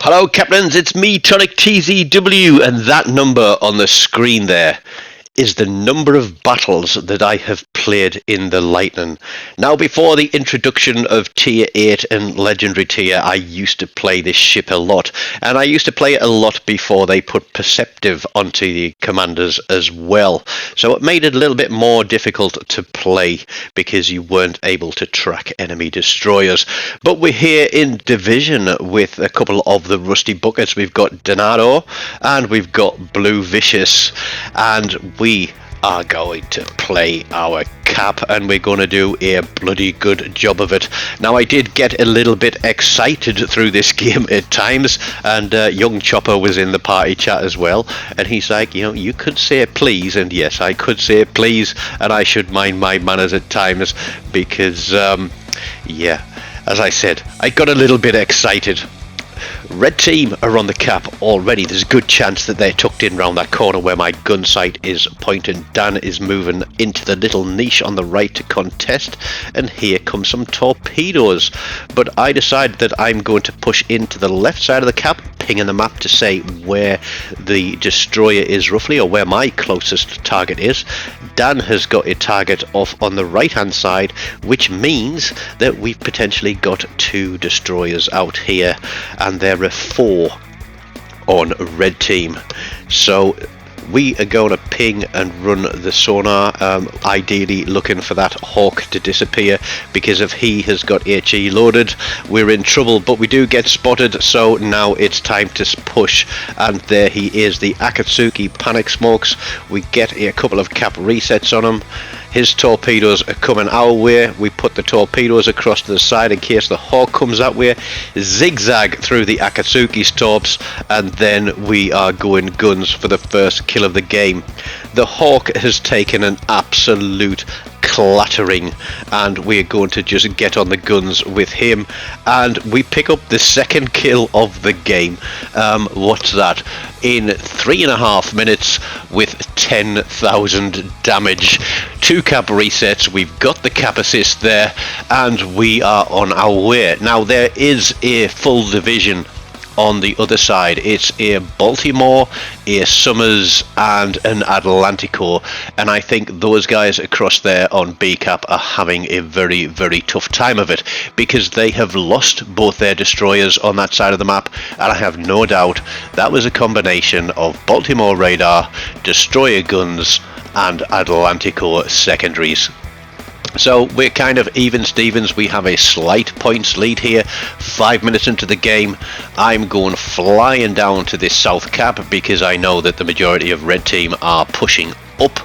Hello Captains, it's me TONIK TZW, and that number on the screen there is the number of battles that I have played in the Lightning. Now, before the introduction of Tier 8 and Legendary Tier, I used to play this ship a lot, and I used to play it a lot before they put Perceptive onto the commanders as well. So it made it a little bit more difficult to play because you weren't able to track enemy destroyers. But we're here in Division with a couple of the rusty buckets. We've got Danardo and we've got Blue Vicious, and we are going to play our cap, and we're going to do a bloody good job of it. Now, I did get a little bit excited through this game at times, and young Chopper was in the party chat as well, and he's like, you know, you could say please, and yes, I could say please, and I should mind my manners at times because yeah, as I said, I got a little bit excited. Red team are on the cap already. There's a good chance that they're tucked in round that corner where my gun sight is pointing. Dan is moving into the little niche on the right to contest, and here come some torpedoes. But I decide that I'm going to push into the left side of the cap, pinging the map to say where the destroyer is roughly, or where my closest target is. Dan has got a target off on the right hand side, which means that we've potentially got two destroyers out here, and there are 4 on red team. So we are going to ping and run the sonar, ideally looking for that Hawk to disappear, because if he has got HE loaded, we're in trouble. But we do get spotted, so now it's time to push, and there he is, the Akatsuki Panic Smokes. We get a couple of cap resets on him. His torpedoes are coming our way. We put the torpedoes across to the side in case the Hawk comes that way. Zigzag through the Akatsuki's torps, and then we are going guns for the first kill of the game. The Hawk has taken an absolute clattering, and we're going to just get on the guns with him, and we pick up the second kill of the game. What's that? In 3.5 minutes with 10,000 damage. 2 cap resets, we've got the cap assist there, and we are on our way. Now, there is a full division on the other side. It's a Baltimore, a Summers, and an Atlantico, and I think those guys across there on B cap are having a very, very tough time of it, because they have lost both their destroyers on that side of the map, and I have no doubt that was a combination of Baltimore radar, destroyer guns, and Atlantico secondaries. So we're kind of even Stevens. We have a slight points lead here. 5 minutes into the game, I'm going flying down to this south cap because I know that the majority of red team are pushing up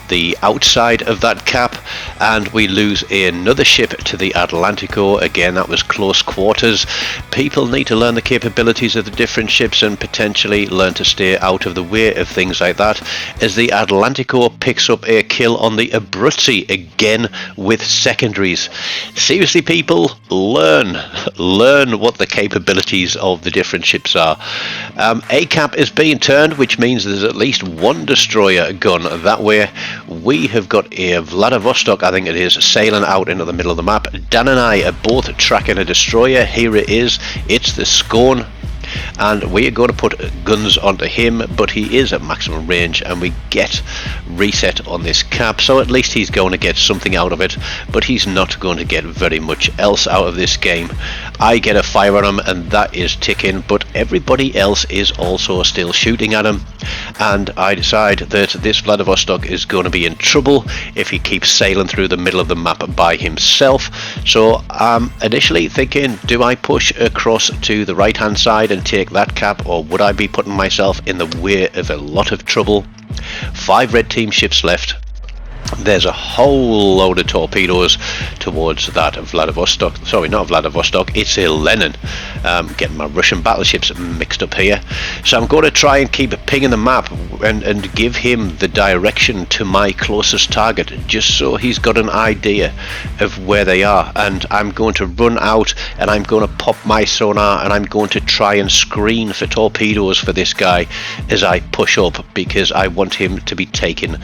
the outside of that cap, and we lose another ship to the Atlantico. Again, that was close quarters. People need to learn the capabilities of the different ships and potentially learn to stay out of the way of things like that, as the Atlantico picks up a kill on the Abruzzi, again with secondaries. Seriously, people, learn what the capabilities of the different ships are. A cap is being turned, which means there's at least one destroyer gun that way. We have got a Vladivostok, I think it is, sailing out into the middle of the map. Dan and I are both tracking a destroyer. Here it is. It's the Scorn, and we are going to put guns onto him, but he is at maximum range, and we get reset on this cap, so at least he's going to get something out of it, but he's not going to get very much else out of this game. I get a fire on him, and that is ticking, but everybody else is also still shooting at him, and I decide that this Vladivostok is going to be in trouble if he keeps sailing through the middle of the map by himself. So I'm initially thinking, do I push across to the right hand side and take that cap, or would I be putting myself in the way of a lot of trouble? 5 red team ships left. There's a whole load of torpedoes towards that Vladivostok. Sorry, not Vladivostok, it's a Lenin. Getting my Russian battleships mixed up here. So I'm going to try and keep pinging the map and give him the direction to my closest target, just so he's got an idea of where they are. And I'm going to run out, and I'm going to pop my sonar, and I'm going to try and screen for torpedoes for this guy as I push up, because I want him to be taking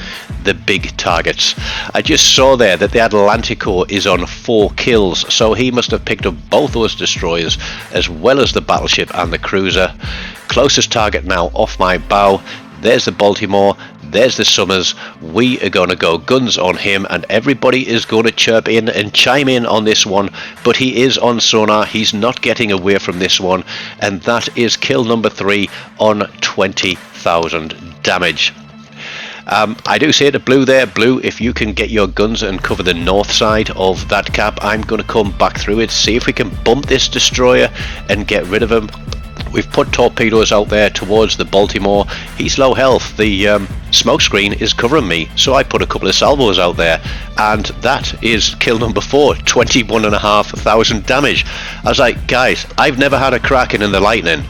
the big targets. minutes. I just saw there that the Atlantico is on 4 kills, so he must have picked up both those destroyers as well as the battleship and the cruiser. Closest target now off my bow. There's the Baltimore, there's the Summers. We are going to go guns on him, and everybody is going to chirp in and chime in on this one, but he is on sonar. He's not getting away from this one, and that is kill number 3 on 20,000 damage. I do say to Blue there, Blue, if you can get your guns and cover the north side of that cap, I'm going to come back through it, see if we can bump this destroyer and get rid of him. We've put torpedoes out there towards the Baltimore. He's low health. The smoke screen is covering me, so I put a couple of salvos out there, and that is kill number 4, 21,500 damage. I was like, guys, I've never had a Kraken in the Lightning.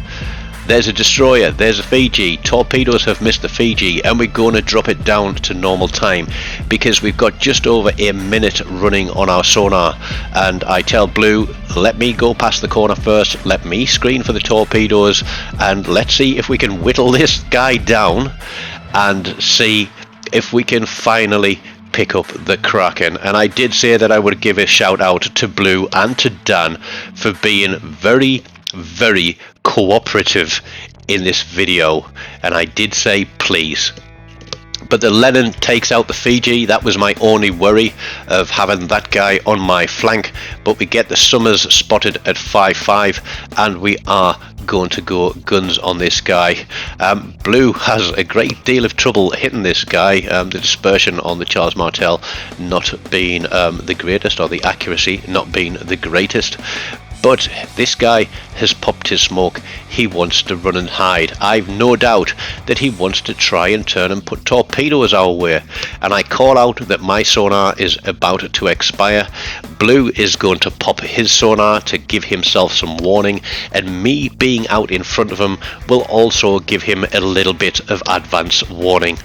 There's a destroyer, there's a Fiji, torpedoes have missed the Fiji, and we're going to drop it down to normal time because we've got just over a minute running on our sonar. And I tell Blue, let me go past the corner first, let me screen for the torpedoes, and let's see if we can whittle this guy down and see if we can finally pick up the Kraken. And I did say that I would give a shout out to Blue and to Dan for being very cooperative in this video, and I did say please. But the Lenin takes out the Fiji. That was my only worry of having that guy on my flank, but we get the Summers spotted at 5-5, and we are going to go guns on this guy. Blue has a great deal of trouble hitting this guy, the dispersion on the Charles Martel not being the greatest, or the accuracy not being the greatest. But this guy has popped his smoke. He wants to run and hide. I've no doubt that he wants to try and turn and put torpedoes our way. And I call out that my sonar is about to expire. Blue is going to pop his sonar to give himself some warning, and me being out in front of him will also give him a little bit of advance warning.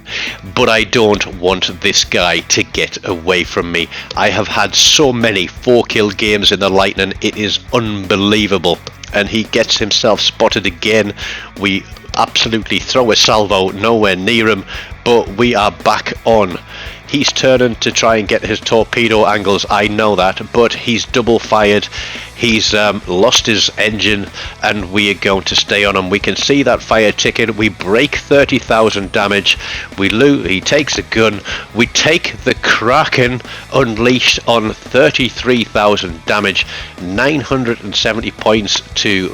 But I don't want this guy to get away from me. I have had so many 4-kill games in the Lightning, it is unbelievable. And he gets himself spotted again. We absolutely throw a salvo nowhere near him, but we are back on. He's turning to try and get his torpedo angles, I know that, but he's double fired. He's lost his engine, and we are going to stay on him. We can see that fire ticking. We break 30,000 damage. He takes a gun. We take the Kraken unleashed on 33,000 damage. 970 points to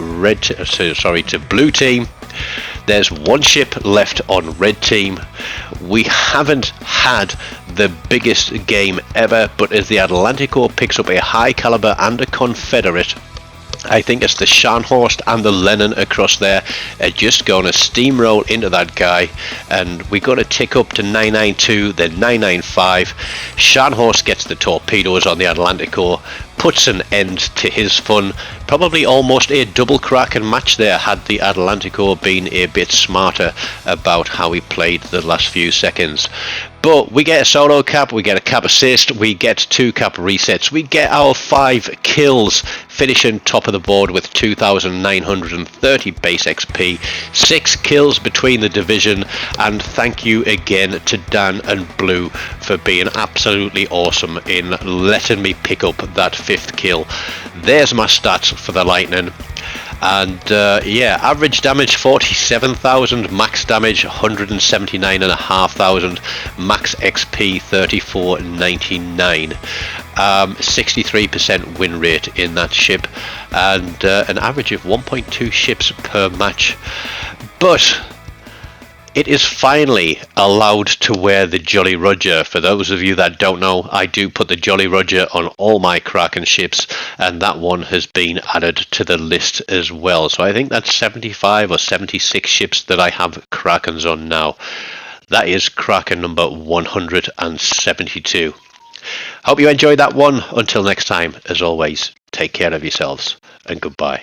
blue team. There's one ship left on red team. We haven't had the biggest game ever, but as the Atlantico picks up a high caliber and a Confederate, I think it's the Scharnhorst and the Lenin across there are just going to steamroll into that guy, and we're going to tick up to 992, then 995. Scharnhorst gets the torpedoes on the Atlantico, puts an end to his fun. Probably almost a double Kraken match there had the Atlantico been a bit smarter about how he played the last few seconds. But we get a solo cap, we get a cap assist, we get 2 cap resets, we get our 5 kills, finishing top of the board with 2,930 base XP, 6 kills between the division, and thank you again to Dan and Blue for being absolutely awesome in letting me pick up that 5th kill. There's my stats for the Lightning. And yeah, average damage 47,000, max damage 179,500, max XP 3499, 63% win rate in that ship, and an average of 1.2 ships per match. But it is finally allowed to wear the Jolly Roger. For those of you that don't know, I do put the Jolly Roger on all my Kraken ships, and that one has been added to the list as well. So I think that's 75 or 76 ships that I have Krakens on now. That is Kraken number 172. Hope you enjoyed that one. Until next time, as always, take care of yourselves, and goodbye.